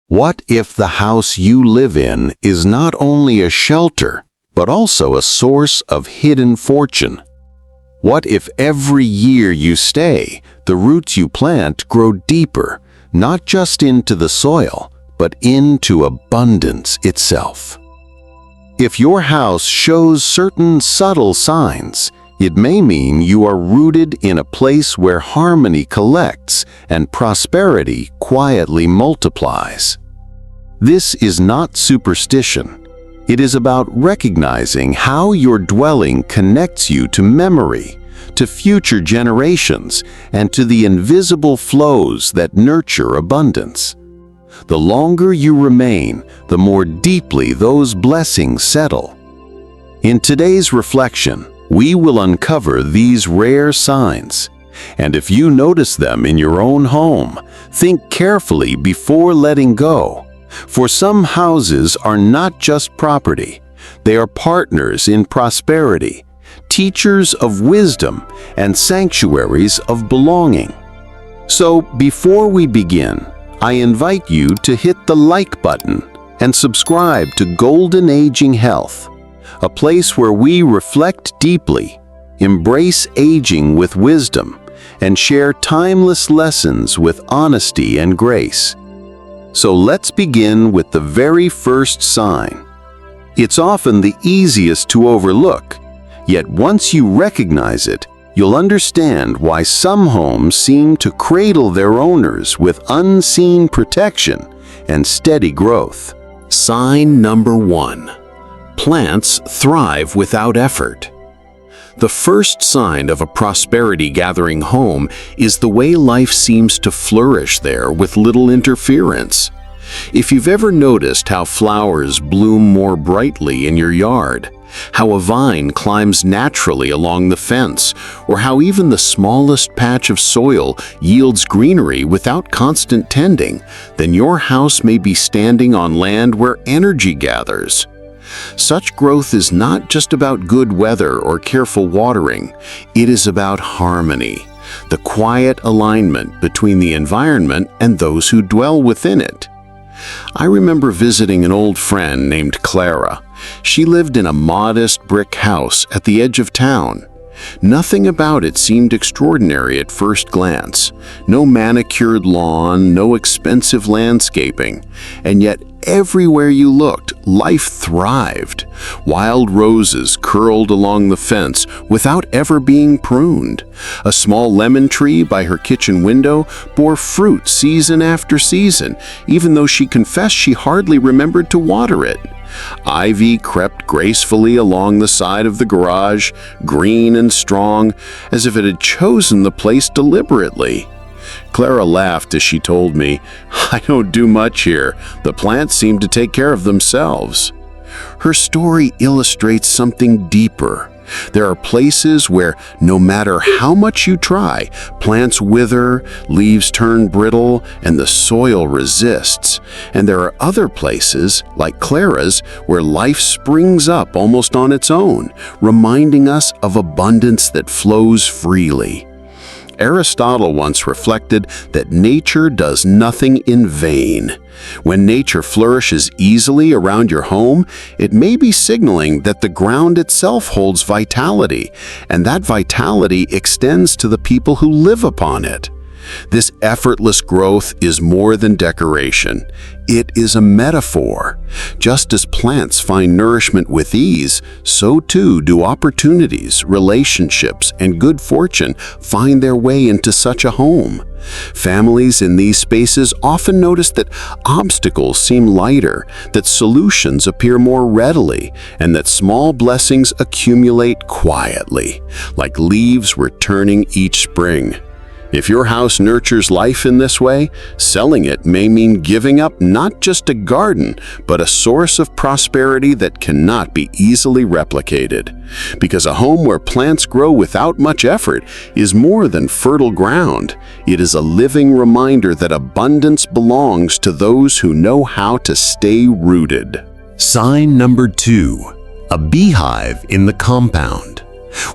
What if the house you live in is not only a shelter, but also a source of hidden fortune? What if every year you stay, the roots you plant grow deeper, not just into the soil, but into abundance itself? If your house shows certain subtle signs, it may mean you are rooted in a place where harmony collects and prosperity quietly multiplies. This is not superstition. It is about recognizing how your dwelling connects you to memory, to future generations, and to the invisible flows that nurture abundance. The longer you remain, the more deeply those blessings settle. In today's reflection, we will uncover these rare signs. And if you notice them in your own home, think carefully before letting go. For some houses are not just property. They are partners in prosperity, teachers of wisdom, and sanctuaries of belonging. So before we begin, I invite you to hit the like button and subscribe to Golden Aging Health, a place where we reflect deeply, embrace aging with wisdom, and share timeless lessons with honesty and grace. So let's begin with the very first sign. It's often the easiest to overlook, yet once you recognize it, you'll understand why some homes seem to cradle their owners with unseen protection and steady growth. Sign number 1. Plants thrive without effort. The first sign of a prosperity-gathering home is the way life seems to flourish there with little interference. If you've ever noticed how flowers bloom more brightly in your yard, how a vine climbs naturally along the fence, or how even the smallest patch of soil yields greenery without constant tending, then your house may be standing on land where energy gathers. Such growth is not just about good weather or careful watering. It is about harmony, the quiet alignment between the environment and those who dwell within it. I remember visiting an old friend named Clara. She lived in a modest brick house at the edge of town. Nothing about it seemed extraordinary at first glance. No manicured lawn, no expensive landscaping. And yet everywhere you looked, life thrived. Wild roses curled along the fence without ever being pruned. A small lemon tree by her kitchen window bore fruit season after season, even though she confessed she hardly remembered to water it. Ivy crept gracefully along the side of the garage, green and strong, as if it had chosen the place deliberately. Clara laughed as she told me, "I don't do much here. The plants seem to take care of themselves." Her story illustrates something deeper. There are places where, no matter how much you try, plants wither, leaves turn brittle, and the soil resists. And there are other places, like Clara's, where life springs up almost on its own, reminding us of abundance that flows freely. Aristotle once reflected that nature does nothing in vain. When nature flourishes easily around your home, it may be signaling that the ground itself holds vitality, and that vitality extends to the people who live upon it. This effortless growth is more than decoration. It is a metaphor. Just as plants find nourishment with ease, so too do opportunities, relationships, and good fortune find their way into such a home. Families in these spaces often notice that obstacles seem lighter, that solutions appear more readily, and that small blessings accumulate quietly, like leaves returning each spring. If your house nurtures life in this way, selling it may mean giving up not just a garden, but a source of prosperity that cannot be easily replicated. Because a home where plants grow without much effort is more than fertile ground. It is a living reminder that abundance belongs to those who know how to stay rooted. Sign number 2. A beehive in the compound.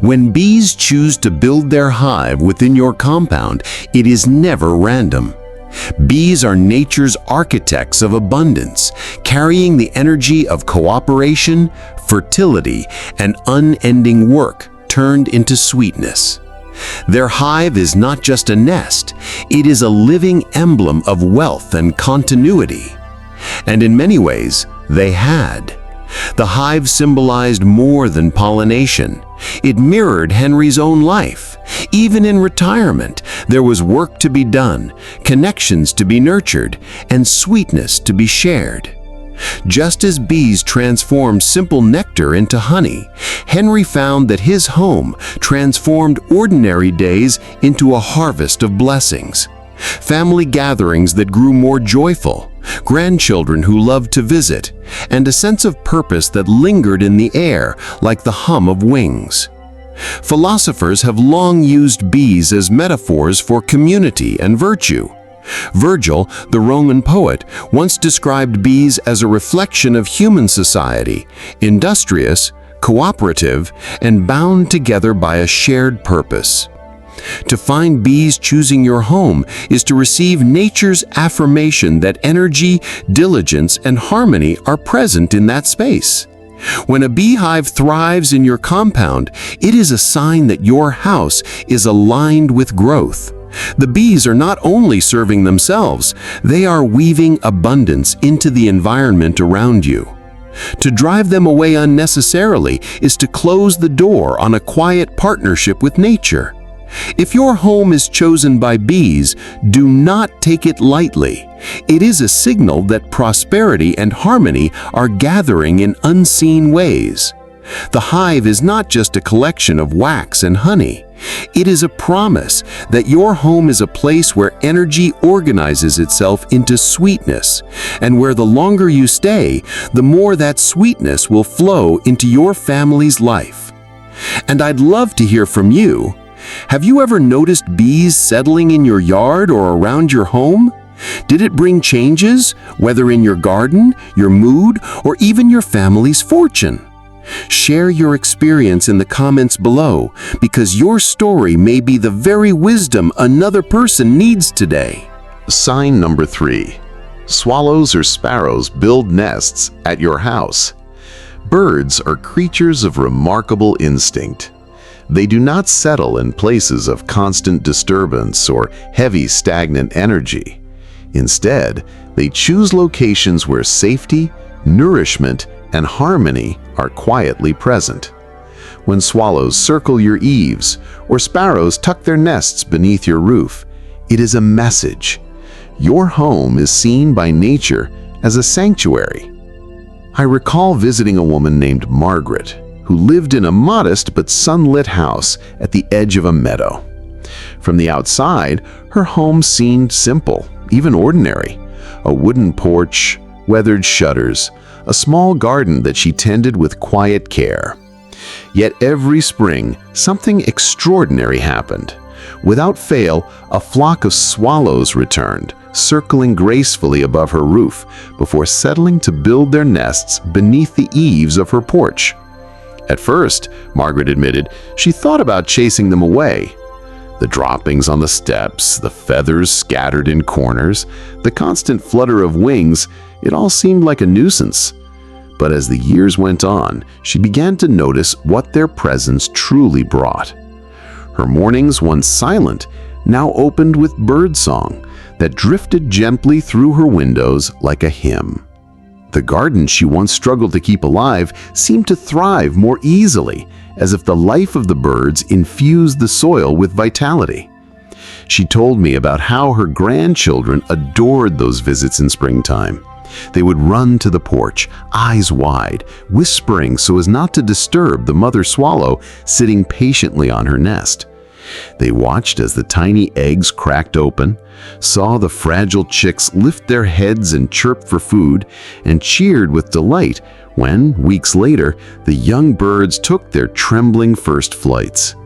When bees choose to build their hive within your compound, it is never random. Bees are nature's architects of abundance, carrying the energy of cooperation, fertility, and unending work turned into sweetness. Their hive is not just a nest, it is a living emblem of wealth and continuity. And in many ways, they had. The hive symbolized more than pollination. It mirrored Henry's own life. Even in retirement, there was work to be done, connections to be nurtured, and sweetness to be shared. Just as bees transform simple nectar into honey, Henry found that his home transformed ordinary days into a harvest of blessings. Family gatherings that grew more joyful, grandchildren who loved to visit, and a sense of purpose that lingered in the air like the hum of wings. Philosophers have long used bees as metaphors for community and virtue. Virgil, the Roman poet, once described bees as a reflection of human society, industrious, cooperative, and bound together by a shared purpose. To find bees choosing your home is to receive nature's affirmation that energy, diligence, and harmony are present in that space. When a beehive thrives in your compound, it is a sign that your house is aligned with growth. The bees are not only serving themselves, they are weaving abundance into the environment around you. To drive them away unnecessarily is to close the door on a quiet partnership with nature. If your home is chosen by bees, do not take it lightly. It is a signal that prosperity and harmony are gathering in unseen ways. The hive is not just a collection of wax and honey. It is a promise that your home is a place where energy organizes itself into sweetness, and where the longer you stay, the more that sweetness will flow into your family's life. And I'd love to hear from you. Have you ever noticed bees settling in your yard or around your home? Did it bring changes, whether in your garden, your mood, or even your family's fortune? Share your experience in the comments below, because your story may be the very wisdom another person needs today. Sign number 3. Swallows or sparrows build nests at your house. Birds are creatures of remarkable instinct. They do not settle in places of constant disturbance or heavy stagnant energy. Instead, they choose locations where safety, nourishment, and harmony are quietly present. When swallows circle your eaves or sparrows tuck their nests beneath your roof, it is a message. Your home is seen by nature as a sanctuary. I recall visiting a woman named Margaret, who lived in a modest but sunlit house at the edge of a meadow. From the outside, her home seemed simple, even ordinary. A wooden porch, weathered shutters, a small garden that she tended with quiet care. Yet every spring, something extraordinary happened. Without fail, a flock of swallows returned, circling gracefully above her roof before settling to build their nests beneath the eaves of her porch. At first, Margaret admitted, she thought about chasing them away. The droppings on the steps, the feathers scattered in corners, the constant flutter of wings, it all seemed like a nuisance. But as the years went on, she began to notice what their presence truly brought. Her mornings, once silent, now opened with birdsong that drifted gently through her windows like a hymn. The garden she once struggled to keep alive seemed to thrive more easily, as if the life of the birds infused the soil with vitality. She told me about how her grandchildren adored those visits in springtime. They would run to the porch, eyes wide, whispering so as not to disturb the mother swallow sitting patiently on her nest. They watched as the tiny eggs cracked open, saw the fragile chicks lift their heads and chirp for food, and cheered with delight when, weeks later, the young birds took their trembling first flights.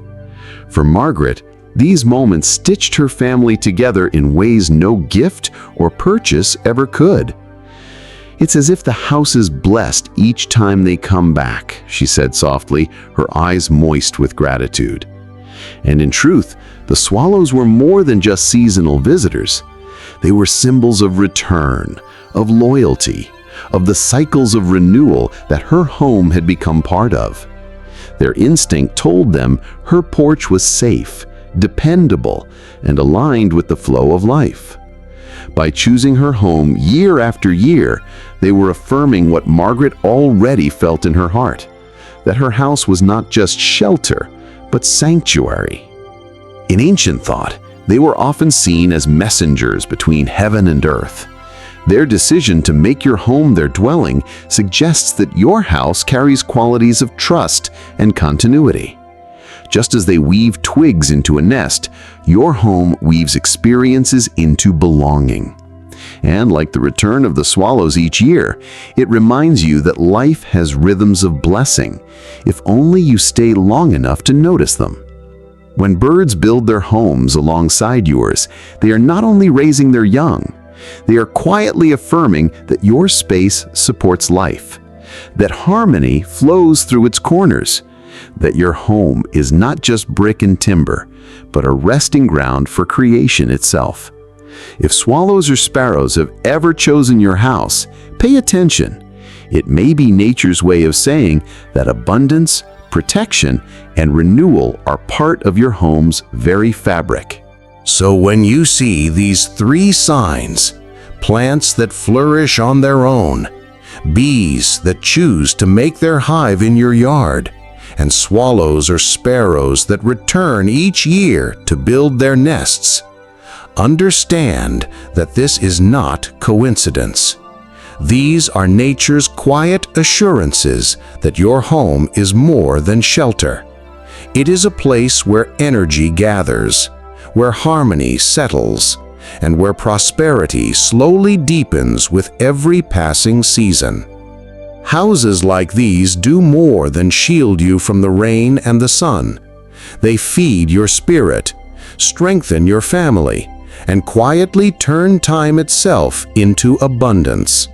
For Margaret, these moments stitched her family together in ways no gift or purchase ever could. "It's as if the house is blessed each time they come back," she said softly, her eyes moist with gratitude. And in truth, the swallows were more than just seasonal visitors. They were symbols of return, of loyalty, of the cycles of renewal that her home had become part of. Their instinct told them her porch was safe, dependable, and aligned with the flow of life. By choosing her home year after year, they were affirming what Margaret already felt in her heart, that her house was not just shelter, but sanctuary. In ancient thought, they were often seen as messengers between heaven and earth. Their decision to make your home their dwelling suggests that your house carries qualities of trust and continuity. Just as they weave twigs into a nest, your home weaves experiences into belonging. And like the return of the swallows each year, it reminds you that life has rhythms of blessing, if only you stay long enough to notice them. When birds build their homes alongside yours, they are not only raising their young, they are quietly affirming that your space supports life, that harmony flows through its corners, that your home is not just brick and timber, but a resting ground for creation itself. If swallows or sparrows have ever chosen your house, pay attention. It may be nature's way of saying that abundance, protection, and renewal are part of your home's very fabric. So when you see these 3 signs, plants that flourish on their own, bees that choose to make their hive in your yard, and swallows or sparrows that return each year to build their nests, understand that this is not coincidence. These are nature's quiet assurances that your home is more than shelter. It is a place where energy gathers, where harmony settles, and where prosperity slowly deepens with every passing season. Houses like these do more than shield you from the rain and the sun. They feed your spirit, strengthen your family, and quietly turn time itself into abundance.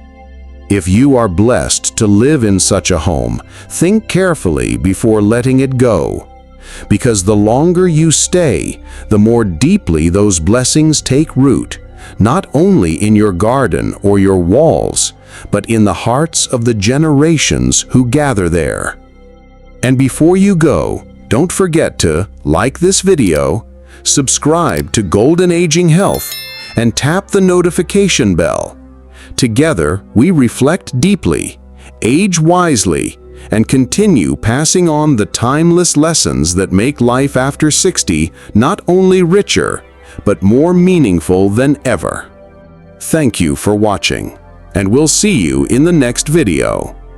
If you are blessed to live in such a home, think carefully before letting it go. Because the longer you stay, the more deeply those blessings take root, not only in your garden or your walls, but in the hearts of the generations who gather there. And before you go, don't forget to like this video, subscribe to Golden Aging Health, and tap the notification bell. Together, we reflect deeply, age wisely, and continue passing on the timeless lessons that make life after 60 not only richer, but more meaningful than ever. Thank you for watching, and we'll see you in the next video.